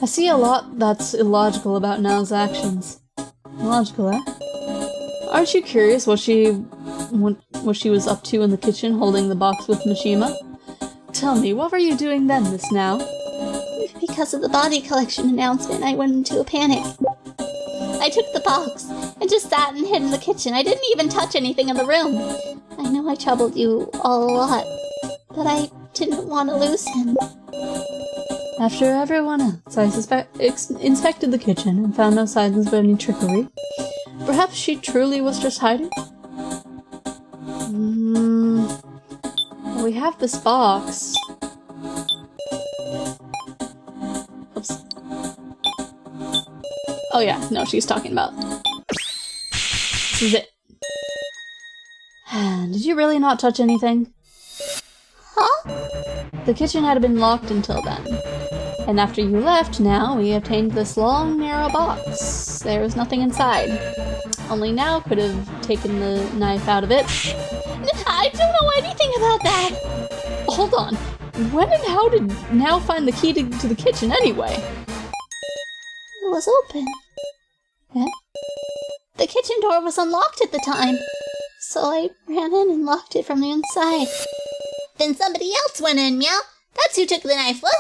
I see a lot that's illogical about Nell's actions. Illogical, eh? Aren't you curious what she was up to in the kitchen holding the box with Mishima? Tell me, what were you doing then, Miss Now? Because of the body collection announcement, I went into a panic. I took the box and just sat and hid in the kitchen. I didn't even touch anything in the room. I know I troubled you all a lot, but I didn't want to lose him. After everyone else, I inspected the kitchen and found no signs of any trickery. Perhaps she truly was just hiding? We have this box. Oops. Oh yeah, no, she's talking about. This is it. Did you really not touch anything? Huh? The kitchen had been locked until then. And after you left, now, we obtained this long, narrow box. There was nothing inside. Only Now could have taken the knife out of it. I don't know anything about that! Hold on. When and how did Now find the key to the kitchen anyway? It was open. Eh? The kitchen door was unlocked at the time, so I ran in and locked it from the inside. Then somebody else went in, meow. That's who took the knife, what?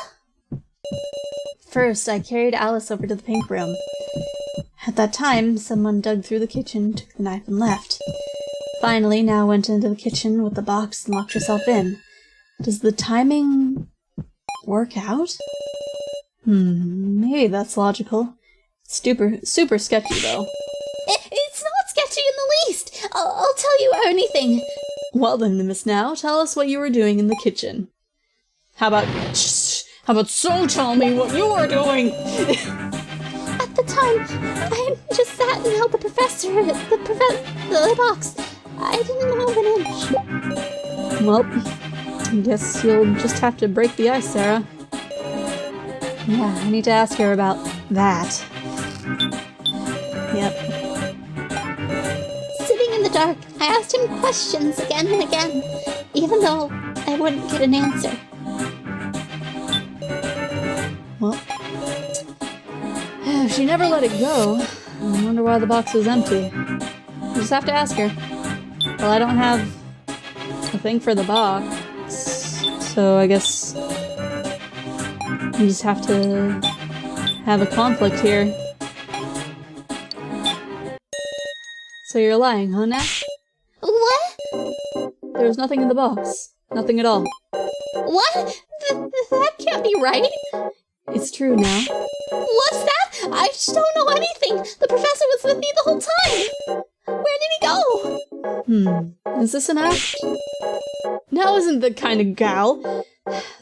First, I carried Alice over to the pink room. At that time, someone dug through the kitchen, took the knife, and left. Finally, Now went into the kitchen with the box and locked herself in. Does the timing work out? Maybe that's logical. Super sketchy, though. It's not sketchy in the least! I'll tell you anything. Well then, Miss Now, tell us what you were doing in the kitchen. How about so tell me what you were doing? At the time, I just sat and held the box. I didn't move an inch. Well, I guess you'll just have to break the ice, Sarah. Yeah, I need to ask her about that. Yep. Sitting in the dark, I asked him questions again and again, even though I wouldn't get an answer. Well, if she never let it go, I wonder why the box was empty. You just have to ask her. Well, I don't have a thing for the box, so I guess you just have to have a conflict here. So you're lying, huh, Nat? What? There's nothing in the box. Nothing at all. What? That can't be right. It's true now. What's that? I just don't know anything. The professor was with me the whole time. Where did he go? Is this an act? Now isn't the kind of gal.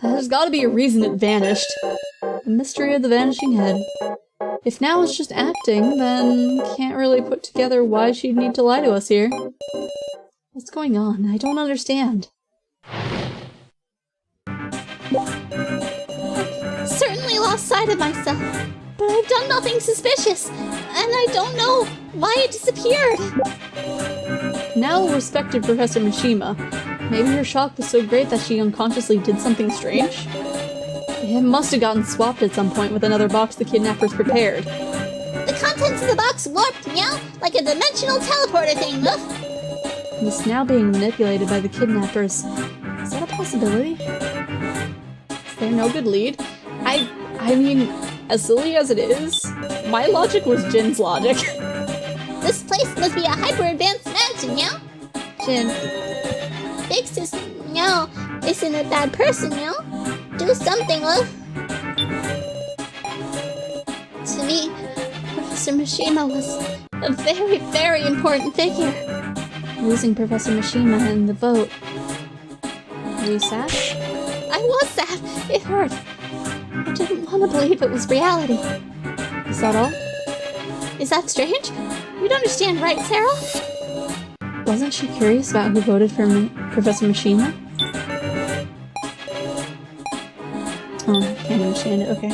There's gotta be a reason it vanished. The mystery of the vanishing head. If Now is just acting, then can't really put together why she'd need to lie to us here. What's going on? I don't understand. Certainly lost sight of myself, but I've done nothing suspicious, and I don't know why it disappeared. Now respected Professor Mishima. Maybe her shock was so great that she unconsciously did something strange? It must have gotten swapped at some point with another box the kidnappers prepared. The contents of the box warped, meow, like a dimensional teleporter thing, woof. It's now being manipulated by the kidnappers. Is that a possibility? Is there no good lead? I mean, as silly as it is, my logic was Jin's logic. This place must be a hyper-advanced mansion, meow. Jin. Big Sis, meow, isn't a bad person, meow. Do something, love. To me, Professor Mishima was a very, very important figure. Losing Professor Mishima in the vote. Were you sad? I was sad. It hurt. I didn't want to believe it was reality. Is that all? Is that strange? You'd understand, right, Sarah? Wasn't she curious about who voted for Professor Mishima? Oh, can't understand it, okay.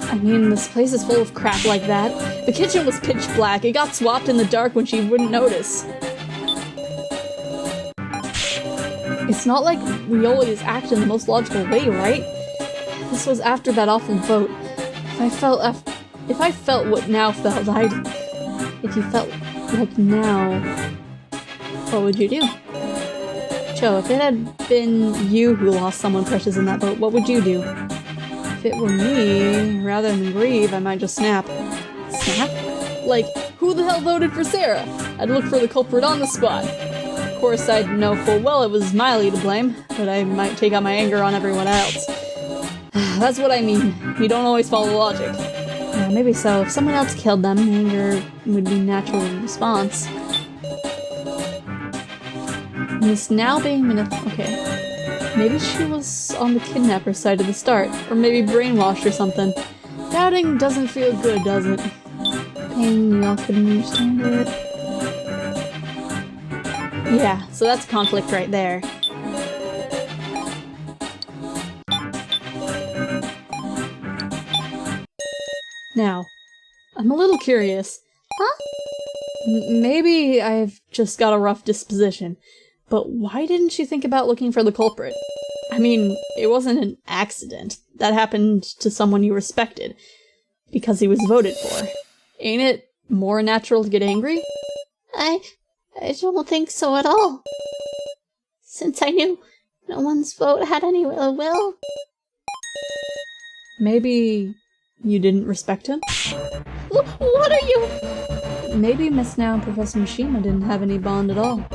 I mean, this place is full of crap like that. The kitchen was pitch black. It got swapped in the dark when she wouldn't notice. It's not like we always act in the most logical way, right? This was after that awful vote. If I felt what now felt, if you felt like now, what would you do? Joe, if it had been you who lost someone precious in that vote, what would you do? If it were me, rather than grieve, I might just snap. Snap? Like, who the hell voted for Sarah? I'd look for the culprit on the spot. Of course, I'd know full well it was Miley to blame, but I might take out my anger on everyone else. That's what I mean. You don't always follow logic. Yeah, maybe so. If someone else killed them, anger would be natural response. Miss now being okay. Maybe she was on the kidnapper side at the start, or maybe brainwashed or something. Doubting doesn't feel good, does it? Pain, y'all couldn't understand it. Yeah, so that's conflict right there. Now, I'm a little curious. Huh? Maybe I've just got a rough disposition, but why didn't you think about looking for the culprit? I mean, it wasn't an accident. That happened to someone you respected, because he was voted for. Ain't it more natural to get angry? I don't think so at all. Since I knew no one's vote had any will. Maybe you didn't respect him? What are you? Maybe Miss Now and Professor Mishima didn't have any bond at all.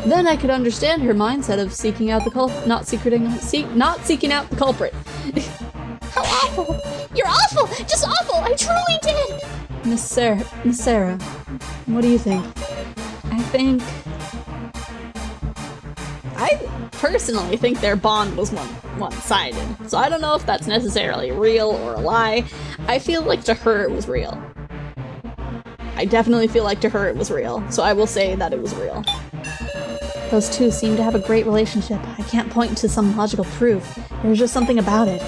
Then I could understand her mindset of seeking out the not seeking out the culprit. How awful! You're awful! Just awful! I truly did! Miss Sarah, what do you think? I personally think their bond was one-sided, so I don't know if that's necessarily real or a lie. I feel like to her it was real. I definitely feel like to her it was real, so I will say that it was real. Those two seem to have a great relationship. I can't point to some logical proof. There's just something about it.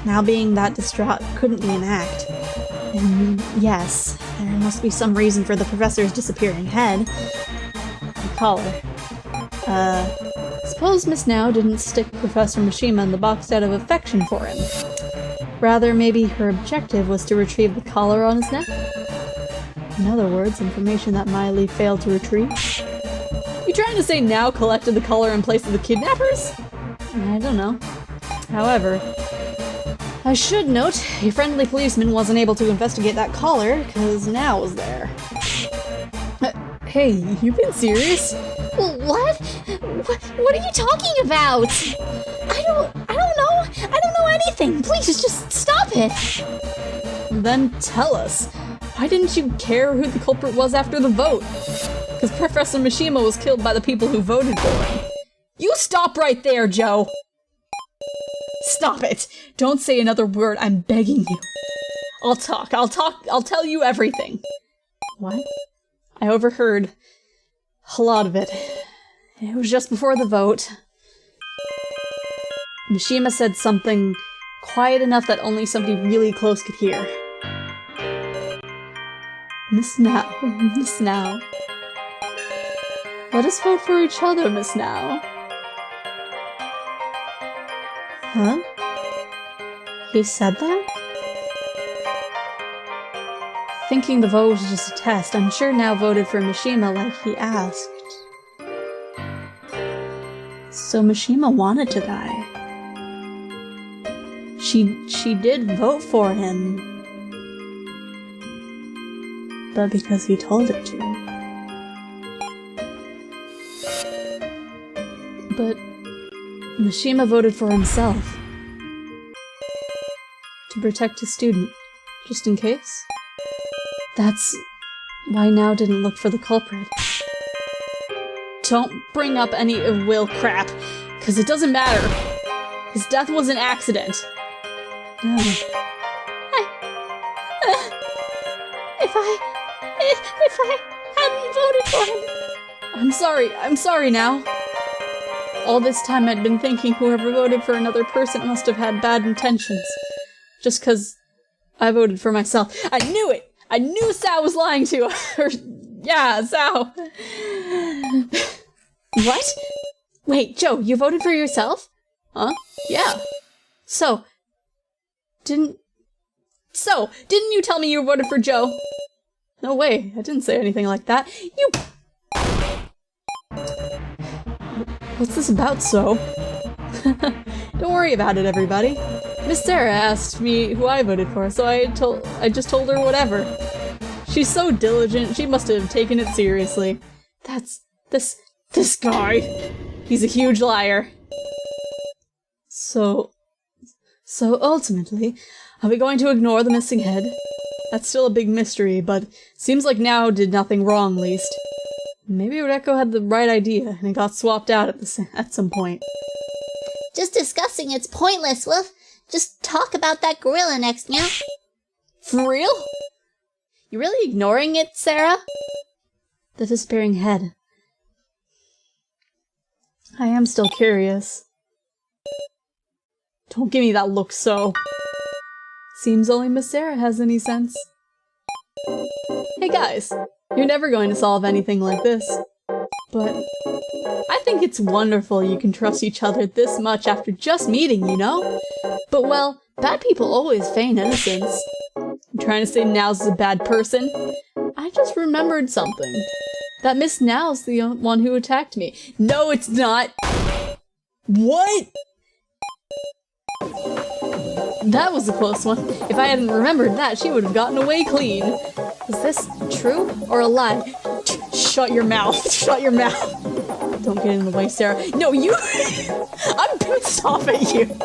Now being that distraught couldn't be an act. And yes, there must be some reason for the professor's disappearing head. The collar. Suppose Miss Now didn't stick Professor Mishima in the box out of affection for him. Rather, maybe her objective was to retrieve the collar on his neck? In other words, information that Miley failed to retrieve? You trying to say Now collected the collar in place of the kidnappers? I don't know. However, I should note, a friendly policeman wasn't able to investigate that collar because Now was there. Hey, you been serious? What? What are you talking about? I don't know. I don't know anything. Please, just stop it. Then tell us. Why didn't you care who the culprit was after the vote? Because Professor Mishima was killed by the people who voted for him. You stop right there, Joe! Stop it! Don't say another word, I'm begging you. I'll tell you everything. What? I overheard a lot of it. It was just before the vote. Mishima said something quiet enough that only somebody really close could hear. Miss Now. Let us vote for each other, Miss Now. Huh? He said that? Thinking the vote was just a test, I'm sure Now voted for Mishima like he asked. So Mishima wanted to die. She did vote for him. But because he told her to. But Mishima voted for himself. To protect his student. Just in case. That's why Now didn't look for the culprit. Don't bring up any will crap, because it doesn't matter. His death was an accident. No. If I hadn't voted for him. I'm sorry now. All this time I'd been thinking whoever voted for another person must have had bad intentions. Just because I voted for myself. I knew it! I knew Sao was lying to her. Yeah, Sao. What? Wait, Joe, you voted for yourself? Huh? Yeah. So, Didn't you tell me you voted for Joe? No way, I didn't say anything like that. You... What's this about, so? Don't worry about it, everybody. Miss Sarah asked me who I voted for, so I just told her whatever. She's so diligent, she must have taken it seriously. This guy. He's a huge liar. So ultimately, are we going to ignore the missing head? That's still a big mystery, but seems like Now did nothing wrong, least. Maybe Ureko had the right idea, and it got swapped out at some point. Just discussing it's pointless. We'll just talk about that gorilla next, Meow. For real? You really ignoring it, Sarah? The disappearing head. I am still curious. Don't give me that look, so. Seems only Miss Sarah has any sense. Hey guys, you're never going to solve anything like this. But I think it's wonderful you can trust each other this much after just meeting, you know? But well, bad people always feign innocence. I'm trying to say Now's a bad person? I just remembered something. That Miss Now's the one who attacked me. No, it's not! What?! That was a close one. If I hadn't remembered that, she would have gotten away clean. Is this true or a lie? Shut your mouth. Shut your mouth. Don't get in the way, Sarah. No, you... I'm pissed off at you.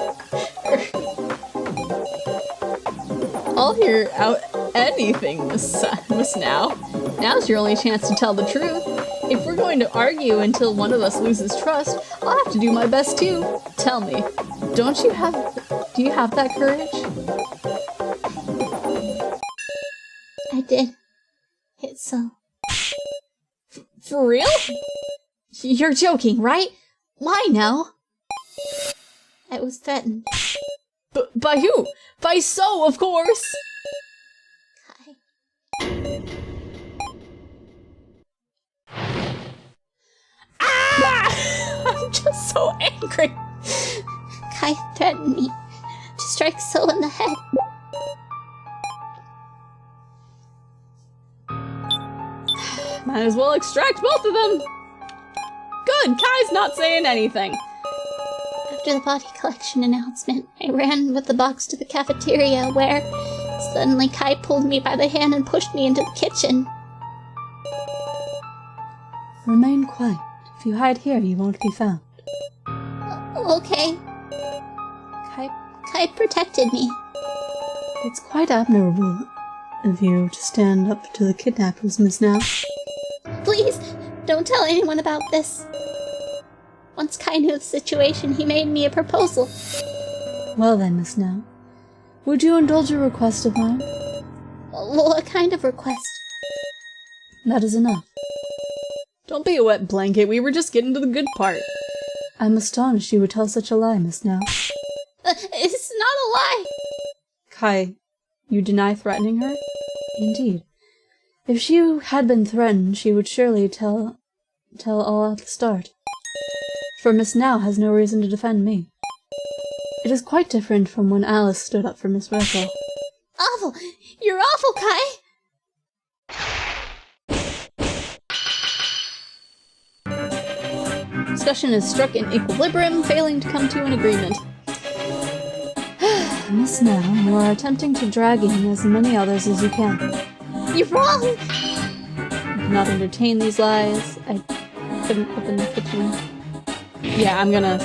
I'll hear out anything, Miss Now. Now's your only chance to tell the truth. If we're going to argue until one of us loses trust, I'll have to do my best too. Tell me, do you have that courage? I did. It's so... For real? You're joking, right? Why now? I was threatened. By who? By So, of course! Kai. Ah! I'm just so angry. Kai threatened me to strike So in the head. Might as well extract both of them. Good, Kai's not saying anything. After the body collection announcement, I ran with the box to the cafeteria where suddenly Kai pulled me by the hand and pushed me into the kitchen. Remain quiet. If you hide here, you won't be found. Okay. Kai protected me. It's quite admirable of you to stand up to the kidnappers, Miss Now. Please, don't tell anyone about this. Once Kai knew the situation, he made me a proposal. Well then, Miss Now. Would you indulge a request of mine? What kind of request? That is enough. Don't be a wet blanket, we were just getting to the good part. I'm astonished you would tell such a lie, Miss Now. It's not a lie! Kai, you deny threatening her? Indeed. If she had been threatened, she would surely tell all at the start. For Miss Now has no reason to defend me. It is quite different from when Alice stood up for Miss Rachel. Awful! You're awful, Kai! Discussion is struck in equilibrium, failing to come to an agreement. Miss Now, you are attempting to drag in as many others as you can. You're wrong! You cannot entertain these lies. I couldn't open the kitchen. Yeah, I'm gonna...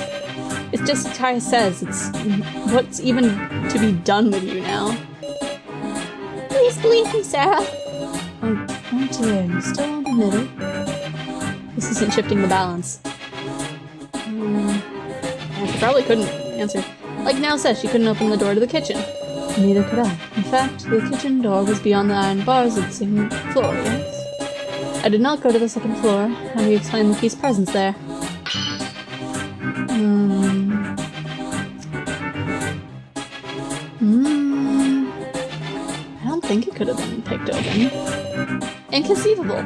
It's just Kai says, it's... What's even to be done with you now? Please believe me, Sarah. Oh dear, you still won't admit it? This isn't shifting the balance. She probably couldn't answer. Like Now says, she couldn't open the door to the kitchen. Neither could I. In fact, the kitchen door was beyond the iron bars of the second floor, yes? I did not go to the second floor. How do you explain the key's presence there? I don't think it could have been picked open. Inconceivable.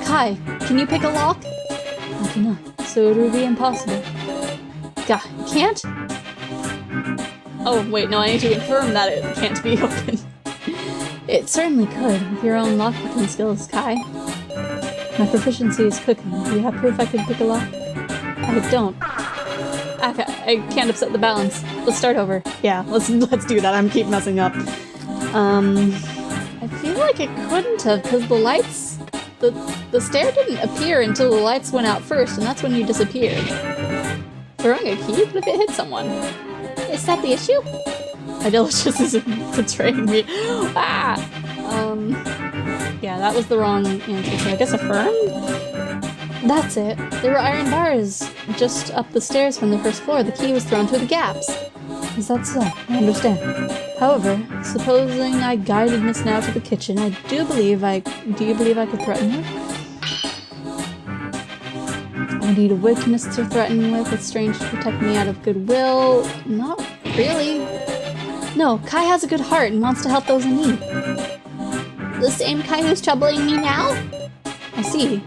Kai, can you pick a lock? I cannot, so it would be impossible. God, you can't? Oh, wait, no, I need to confirm that it can't be open. It certainly could, with your own lockpicking skills, Kai. My proficiency is cooking. Do you have proof I could pick a lock? I don't. Okay, I can't upset the balance. Let's start over. Yeah, let's do that. I'm keep messing up. I feel like it couldn't have, because the lights... The stair didn't appear until the lights went out first, and that's when you disappeared. Throwing a key? What if it hit someone? Is that the issue? My delicious is betraying me. Ah! Yeah, that was the wrong answer, so I guess affirm? That's it. There were iron bars just up the stairs from the first floor. The key was thrown through the gaps. Is that so? I understand. However, supposing I guided Miss Now to the kitchen, do you believe I could threaten her? I need a witness to threaten with. It's strange to protect me out of goodwill. Not really. No, Kai has a good heart and wants to help those in need. The same Kai who's troubling me now? I see.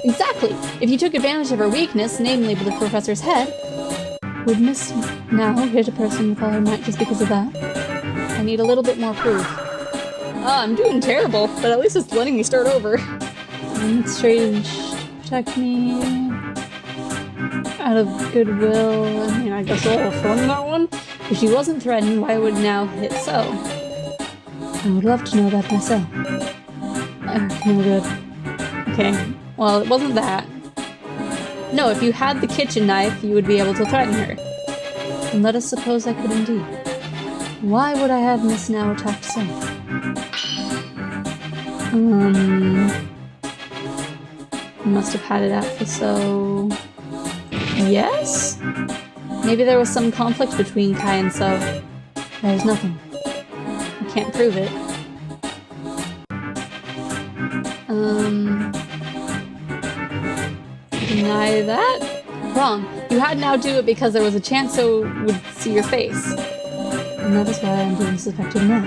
Exactly. If you took advantage of her weakness, namely the professor's head, would Miss Now hit a person with all her might just because of that? I need a little bit more proof. I'm doing terrible, but at least it's letting me start over. It's strange to protect me out of goodwill. I mean, I guess I'll affirm that one. If she wasn't threatened, why would Now hit so? I would love to know that myself. No good. Okay, well, it wasn't that. No, if you had the kitchen knife, you would be able to threaten her. And let us suppose I could indeed. Why would I have Miss Now attacked so? You must have had it out for so... Yes? Maybe there was some conflict between Kai and So. There's nothing. I can't prove it. Deny that? Wrong. You had Now do it because there was a chance So would see your face. And that is why I'm being suspected now.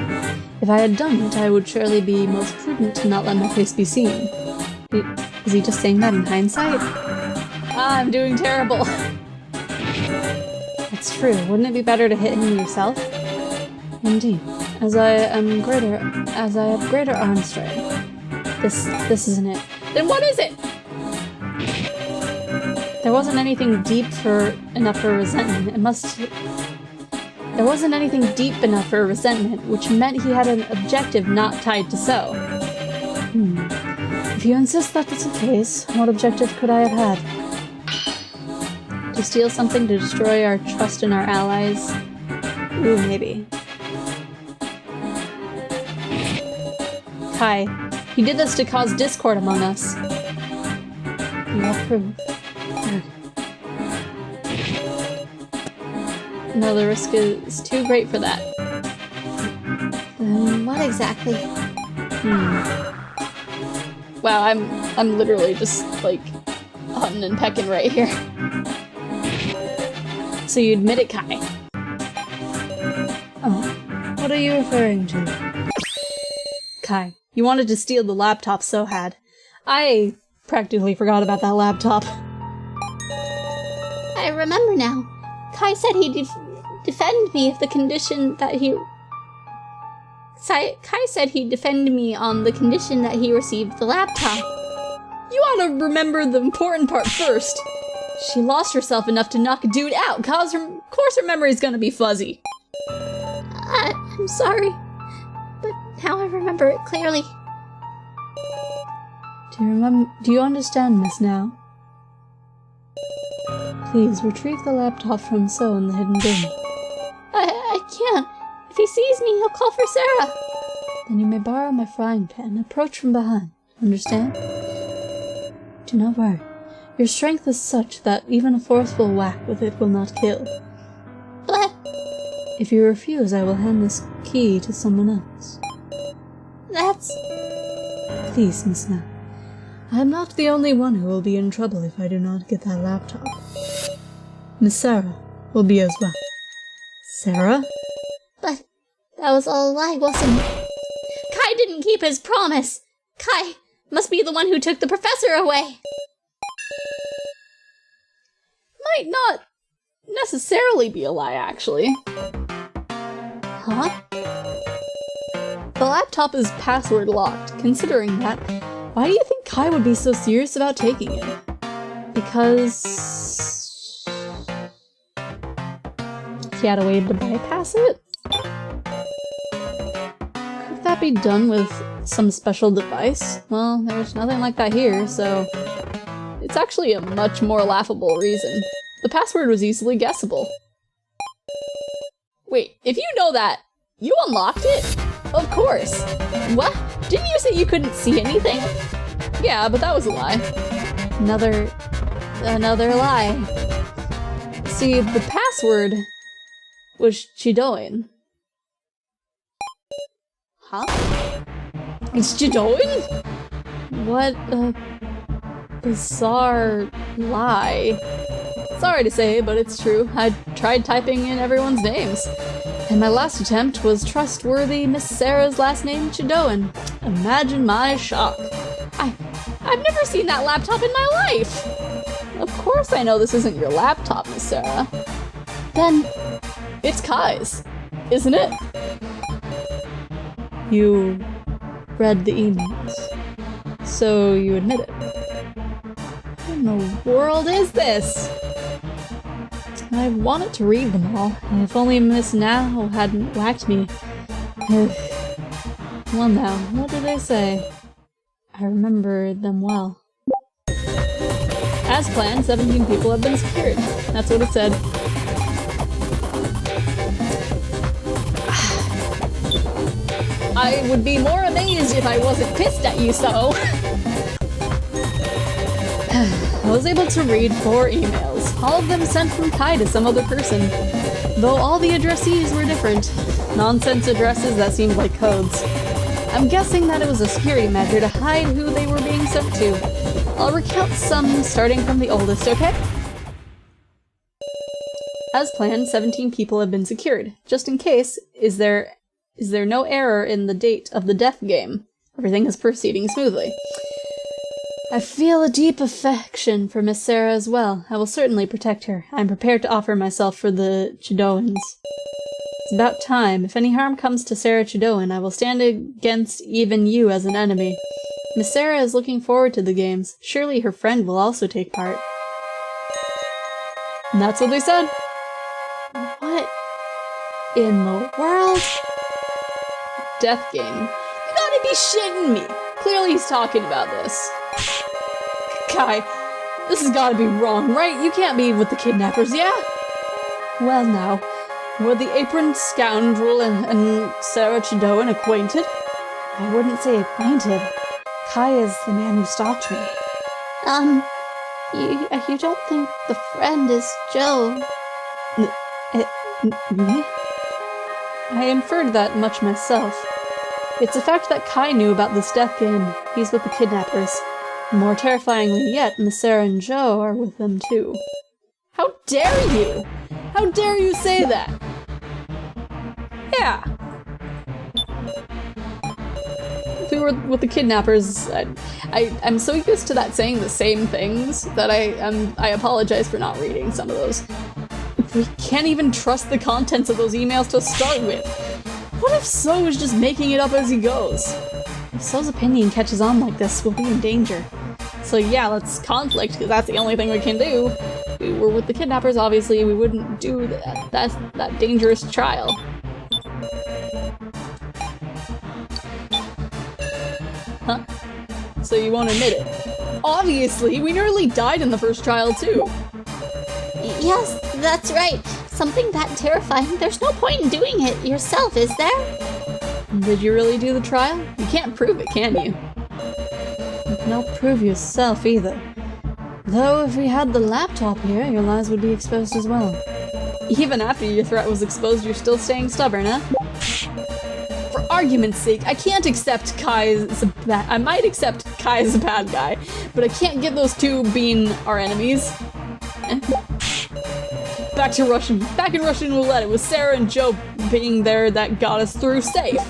If I had done it, I would surely be most prudent to not let my face be seen. Is he just saying that in hindsight? I'm doing terrible. That's true. Wouldn't it be better to hit him yourself? Indeed. As I have greater arm strength. This isn't it. Then what is it? There wasn't anything deep enough for resentment. There wasn't anything deep enough for resentment, which meant he had an objective not tied to So. If you insist that that's the case, what objective could I have had? To steal something to destroy our trust in our allies? Ooh, maybe. Kai, he did this to cause discord among us. You have proof. No, the risk is too great for that. Then what exactly? Wow, I'm literally just, like, hunting and pecking right here. So you admit it, Kai. Oh, what are you referring to? Kai, you wanted to steal the laptop So had. I practically forgot about that laptop. I remember now. Kai said he'd defend me if the condition that he... Kai said he'd defend me on the condition that he received the laptop. You ought to remember the important part first. She lost herself enough to knock a dude out. Of course her memory's gonna be fuzzy. I'm sorry, but now I remember it clearly. Do you understand, Miss Now? Please retrieve the laptop from So in the hidden bin. I can't. If he sees me, he'll call for Sarah. Then you may borrow my frying pan. Approach from behind. Understand? Do not worry. Your strength is such that even a forceful whack with it will not kill. But... If you refuse, I will hand this key to someone else. That's... Please, Miss Now. I am not the only one who will be in trouble if I do not get that laptop. Miss Sarah will be as well. Sarah? But that was all a lie, wasn't it? Kai didn't keep his promise. Kai must be the one who took the professor away. Might not necessarily be a lie, actually. Huh? The laptop is password locked. Considering that, why do you think Kai would be so serious about taking it? Because he had a way to bypass it? Could that be done with some special device? Well, there's nothing like that here, so it's actually a much more laughable reason. The password was easily guessable. Wait, if you know that, you unlocked it? Of course. What? Didn't you say you couldn't see anything? Yeah, but that was a lie. Another lie. See, the password was Chidoin. Huh? It's Chidoin? What a bizarre lie. Sorry to say, but it's true. I tried typing in everyone's names. And my last attempt was trustworthy Miss Sarah's last name, Chidoin. Imagine my shock. I've never seen that laptop in my life! Of course I know this isn't your laptop, Miss Sarah. Then, it's Kai's, isn't it? You read the emails, so you admit it. What in the world is this? I wanted to read them all, and if only Miss Now hadn't whacked me. Well now, what did they say? I remember them well. As planned, 17 people have been secured. That's what it said. I would be more amazed if I wasn't pissed at you, so. I was able to read 4 emails, all of them sent from Kai to some other person, though all the addressees were different. Nonsense addresses that seemed like codes. I'm guessing that it was a security measure to hide who they were being sent to. I'll recount some starting from the oldest, okay? As planned, 17 people have been secured. Just in case, is there no error in the date of the death game? Everything is proceeding smoothly. I feel a deep affection for Miss Sarah as well. I will certainly protect her. I am prepared to offer myself for the Chidoans. It's about time. If any harm comes to Sarah Chidoan, I will stand against even you as an enemy. Miss Sarah is looking forward to the games. Surely her friend will also take part. And that's what they said. What in the world? Death game. You gotta be shitting me. Clearly he's talking about this. Kai, this has gotta be wrong, right? You can't be with the kidnappers, yeah? Well now, were the aproned scoundrel and Sarah Chidoan acquainted? I wouldn't say acquainted. Kai is the man who stalked me. You don't think the friend is Joe? Me? I inferred that much myself. It's a fact that Kai knew about this death game. He's with the kidnappers. More terrifyingly yet, Miss Sarah and Joe are with them too. How dare you! How dare you say that? Yeah. If we were with the kidnappers, I'm so used to that saying the same things that I apologize for not reading some of those. We can't even trust the contents of those emails to start with. What if So is just making it up as he goes? If So's opinion catches on like this, we'll be in danger. So yeah, let's conflict, because that's the only thing we can do. If we were with the kidnappers, obviously, we wouldn't do that dangerous trial. Huh? So you won't admit it. Obviously, we nearly died in the first trial too. Yes, that's right. Something that terrifying. There's no point in doing it yourself, is there? Did you really do the trial? You can't prove it, can you? You cannot prove yourself either. Though if we had the laptop here, your lies would be exposed as well. Even after your threat was exposed, you're still staying stubborn, huh? For argument's sake, I can't accept Kai as I might accept Kai as a bad guy, but I can't get those two being our enemies. Back in Russian roulette, it was Sarah and Joe being there that got us through safe.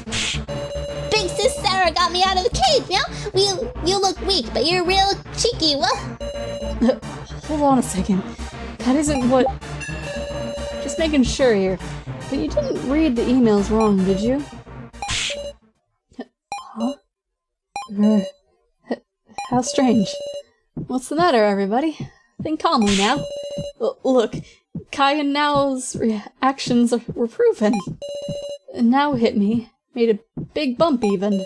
Big sis Sarah got me out of the cave, yeah? You look weak, but you're real cheeky, what? Hold on a second. That isn't what... just making sure here. But you didn't read the emails wrong, did you? Huh? How strange. What's the matter, everybody? Think calmly now. Look, Kai and Nao's reactions were proven. Now hit me. Made a big bump, even.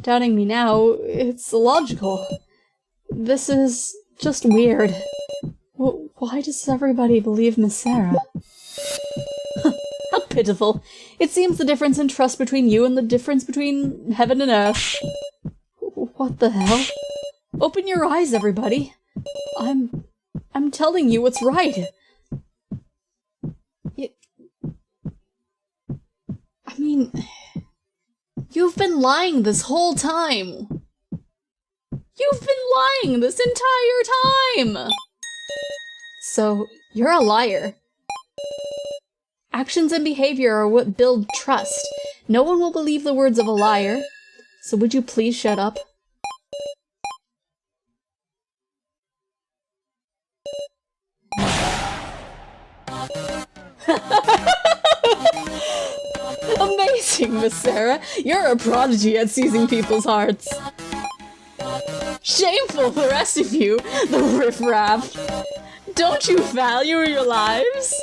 Doubting me now, it's illogical. This is just weird. Why does everybody believe Miss Sarah? How pitiful. It seems the difference in trust between you and the difference between heaven and earth. What the hell? Open your eyes, everybody. I'm telling you what's right. I mean, you've been lying this whole time. You've been lying this entire time! So, you're a liar. Actions and behavior are what build trust. No one will believe the words of a liar. So would you please shut up? Amazing, Miss Sarah. You're a prodigy at seizing people's hearts. Shameful, the rest of you, the riffraff. Don't you value your lives?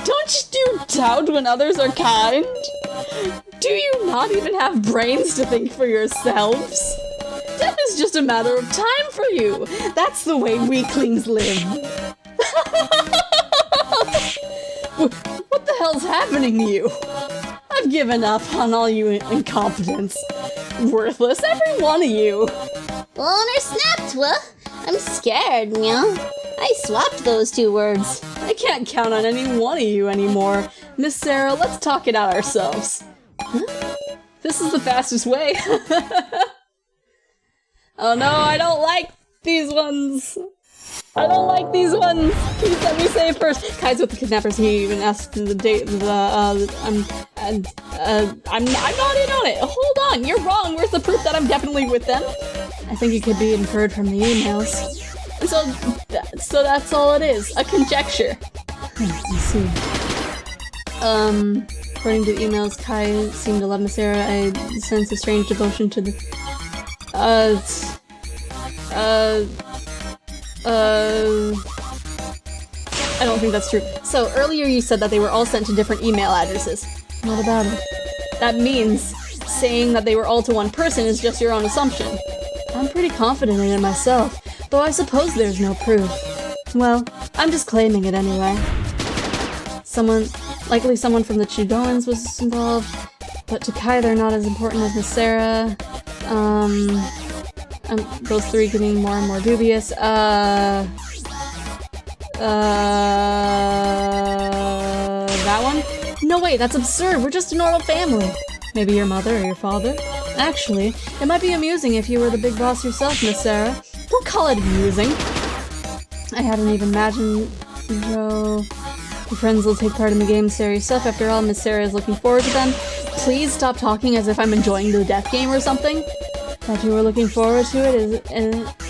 Don't you doubt when others are kind? Do you not even have brains to think for yourselves? Death is just a matter of time for you. That's the way weaklings live. What the hell's happening to you? I've given up on all you incompetents. Worthless, every one of you. Blown or snapped, what? I'm scared, meow. I swapped those two words. I can't count on any one of you anymore. Miss Sarah, let's talk it out ourselves. Huh? This is the fastest way. Oh no, I don't like these ones. I don't like these ones. Please let me say it first. Kai's with the kidnappers. He even asked the date. I'm not in on it. Hold on, you're wrong. Where's the proof that I'm definitely with them? I think it could be inferred from the emails. So that's all it is. A conjecture. I see. According to the emails, Kai seemed to love Miss Sarah. I sense a strange devotion to the. I don't think that's true. So, earlier you said that they were all sent to different email addresses. What about it? That means saying that they were all to one person is just your own assumption. I'm pretty confident in it myself, though I suppose there's no proof. Well, I'm just claiming it anyway. Likely someone from the Chudoans was involved, but to Kai they're not as important as Miss Sarah. Those three getting more and more dubious. That one? No way, that's absurd, we're just a normal family. Maybe your mother or your father? Actually, it might be amusing if you were the big boss yourself, Miss Sarah. Don't call it amusing. I hadn't even imagined, Joe. Your friends will take part in the game's serious stuff. After all, Miss Sarah is looking forward to them. Please stop talking as if I'm enjoying the death game or something. That you were looking forward to it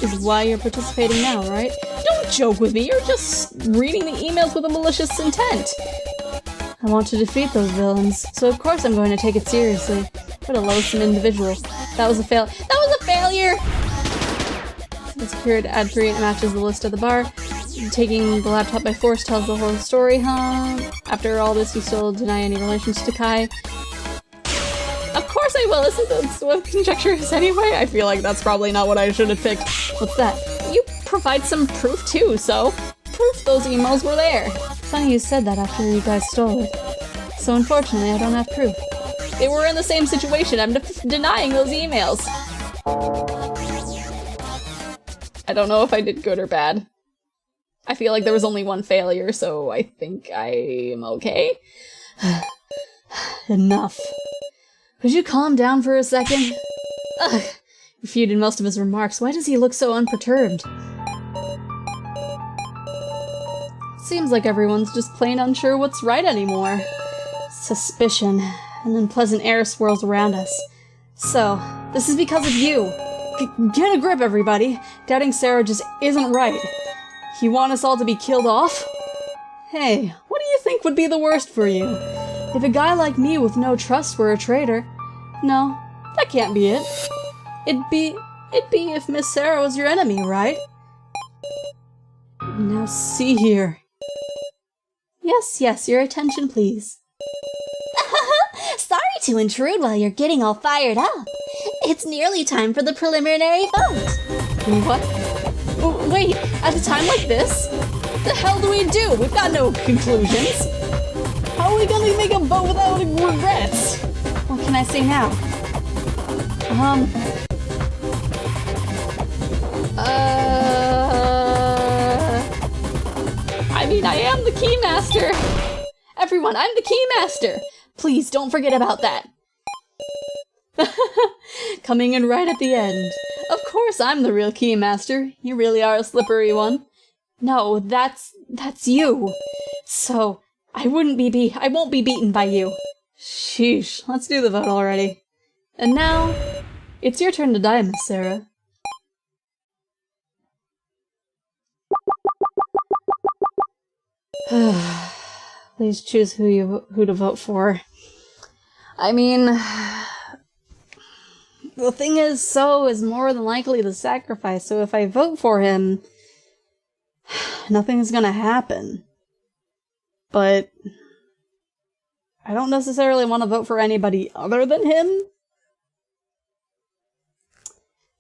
is why you're participating now, right? Don't joke with me, you're just reading the emails with a malicious intent. I want to defeat those villains, so of course I'm going to take it seriously. What a loathsome individual. That was a failure! The secured ad 3 and it matches the list at the bar. Taking the laptop by force tells the whole story, huh? After all this, you still deny any relations to Kai. Of course I will! Isn't that what conjecture is anyway? I feel like that's probably not what I should have picked. What's that? You provide some proof too, so proof those emails were there. Funny you said that after you guys stole it. So unfortunately, I don't have proof. They were in the same situation. I'm denying those emails. I don't know if I did good or bad. I feel like there was only one failure, so I think I am okay. Enough. Could you calm down for a second? Ugh. Refuted most of his remarks. Why does he look so unperturbed? Seems like everyone's just plain unsure what's right anymore. Suspicion. An unpleasant air swirls around us. So, this is because of you. Get a grip, everybody. Doubting Sarah just isn't right. You want us all to be killed off? Hey, what do you think think would be the worst for you? If a guy like me with no trust were a traitor. No, that can't be it. It'd be if Miss Sarah was your enemy, right? Now see here. Yes, your attention please. Sorry to intrude while you're getting all fired up. It's nearly time for the preliminary vote. What? Wait, at a time like this? The hell do we do? We've got no conclusions. How are we gonna make a vote without regrets? What can I say now? I mean, I am the Keymaster. Everyone, I'm the Keymaster. Please don't forget about that. Coming in right at the end. Of course I'm the real Keymaster. You really are a slippery one. No, that's you. So, I won't be beaten by you. Sheesh, let's do the vote already. And now, it's your turn to die, Miss Sarah. Please choose who to vote for. I mean, the thing is, So is more than likely the sacrifice, so if I vote for him, nothing's gonna happen. But I don't necessarily want to vote for anybody other than him.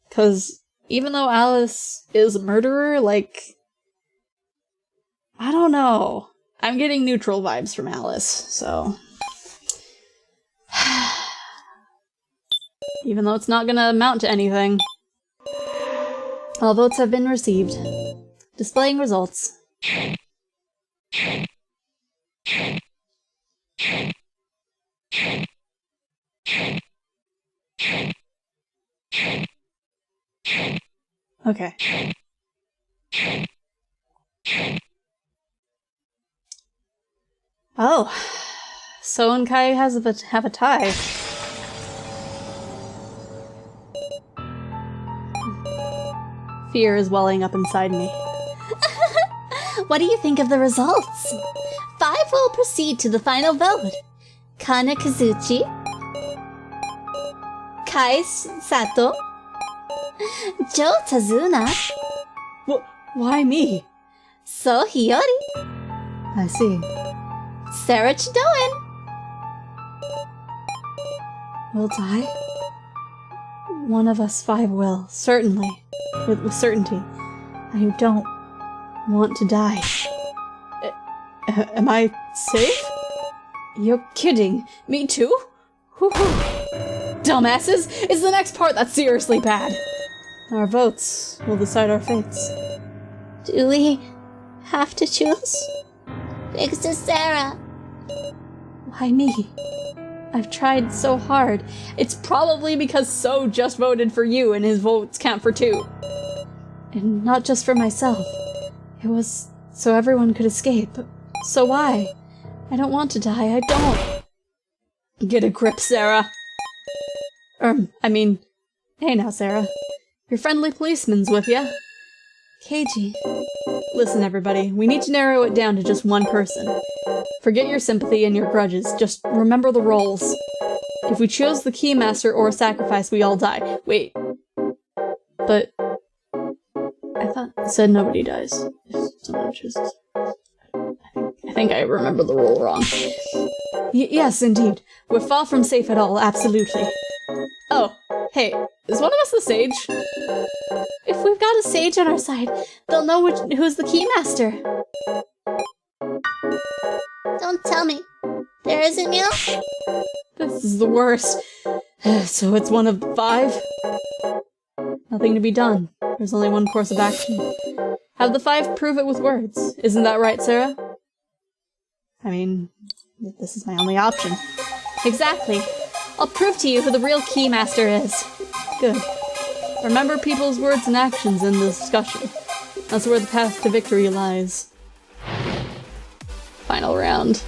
Because even though Alice is a murderer, like, I don't know. I'm getting neutral vibes from Alice, so. Even though it's not gonna amount to anything. All votes have been received. Displaying results. Okay. Oh. So and Kai have a tie. Fear is welling up inside me. What do you think of the results? 5 will proceed to the final vote. Kana Kazuchi, Kai Sato, Joe Tazuna, Why me? So Hiyori, I see. Sarah Chidoan. Will die? One of us 5 will, certainly. With certainty. I don't want to die. Am I safe? You're kidding. Me too? Dumbasses! It's the next part that's seriously bad. Our votes will decide our fates. Do we have to choose? Thanks to Sarah. Why me? I've tried so hard. It's probably because So just voted for you and his votes count for 2. And not just for myself. It was so everyone could escape. So why? I don't want to die, I don't. Get a grip, Sarah. Hey now, Sarah. Your friendly policeman's with ya. Keiji. Listen, everybody, we need to narrow it down to just one person. Forget your sympathy and your grudges, just remember the roles. If we choose the Keymaster or sacrifice, we all die. Wait. But I thought it said nobody dies. If someone chooses. I think I remember the rule wrong. Yes, indeed. We're far from safe at all, absolutely. Oh, hey, is one of us the sage? If we've got a sage on our side, they'll know who's the Keymaster. Don't tell me. There isn't milk? This is the worst. So it's one of 5? Nothing to be done. There's only one course of action. Have the 5 prove it with words. Isn't that right, Sarah? I mean, this is my only option. Exactly. I'll prove to you who the real Keymaster is. Good. Remember people's words and actions in the discussion. That's where the path to victory lies. Final round.